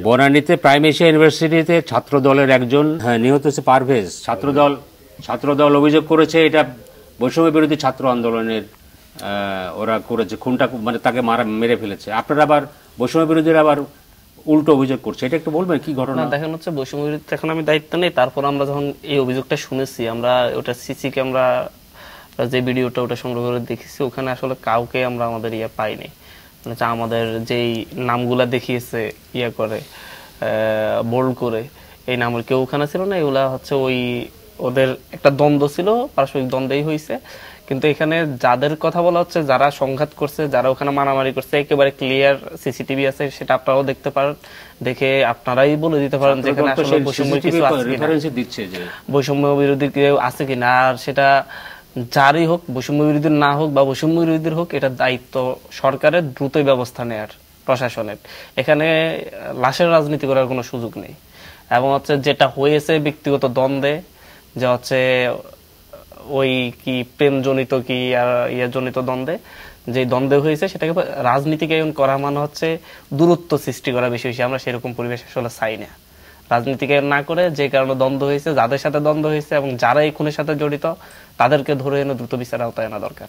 বনানীতে prime Asia ইউনিভার্সিটিতে ছাত্র দলের একজন নিহত হয়েছে পারভেজ। ছাত্রদল অভিযোগ করেছে এটা বৈষম্য বিরোধী ছাত্র আন্দোলনের ওরা করেছে, খুনটা মানে তাকে মেরে ফেলেছে। আপনারা আবার বৈষম্য বিরোধীরা আবার উল্টো অভিযোগ করছে, এটা একটু বলবেন কি ঘটনা? দেখেন হচ্ছে বৈষম্য বিরোধী এখন আমি দায়িত্ব নেই, তারপর আমরা যখন এই অভিযোগটা শুনেছি আমরা ওটা সিসি ক্যামেরা যে ভিডিওটা ওটা সংগ্রহ করে দেখেছি, ওখানে আসলে কাউকে আমরা আমাদের পাইনি। মানে আমাদের যেই নামগুলা দেখিয়েছে করে বোল্ড করে, এই নামের কেউ ওখানে ছিল না। এগুলা হচ্ছে ওই ওদের একটা দ্বন্দ্ব ছিল, পারস্পরিক দ্বন্দ্বই হয়েছে। কিন্তু এখানে যাদের কথা বলা হচ্ছে, যারা সংঘাত করছে, যারা ওখানে মারামারি করছে, একেবারে ক্লিয়ার সিসিটিভি আছে, সেটা আপনারাও দেখতে পারেন, দেখে আপনারাই বলে দিতে পারেন যেখানে আসলে বৈষম্য কিছু আছে কিনা, বৈষম্য বিরোধী কেউ আছে কিনা। আর সেটা যারই হোক, বৈষম্য বিরোধী না হোক বা বৈষম্য বিরোধীর হোক, এটা দায়িত্ব সরকারের দ্রুত ব্যবস্থা নেয়ার, প্রশাসনের। এখানে লাশের রাজনীতি করার কোনো সুযোগ নেই। এবং হচ্ছে যেটা হয়েছে ব্যক্তিগত দ্বন্দ্বে, যে হচ্ছে ওই কি প্রেমজনিত কি আর জনিত দ্বন্দ্বে, যে দ্বন্দ্বে হয়েছে সেটাকে রাজনীতিকায়ন করা মানে হচ্ছে দূরত্ব সৃষ্টি করা বেশি বেশি। আমরা সেরকম পরিবেশ আসলে চাই না। রাজনীতিকায়ন না করে যে কারণে দ্বন্দ্ব হয়েছে, যাদের সাথে দ্বন্দ্ব হয়েছে এবং যারা এই খুনের সাথে জড়িত, তাদেরকে ধরে এনে দ্রুত বিচার আওতায় আনা দরকার।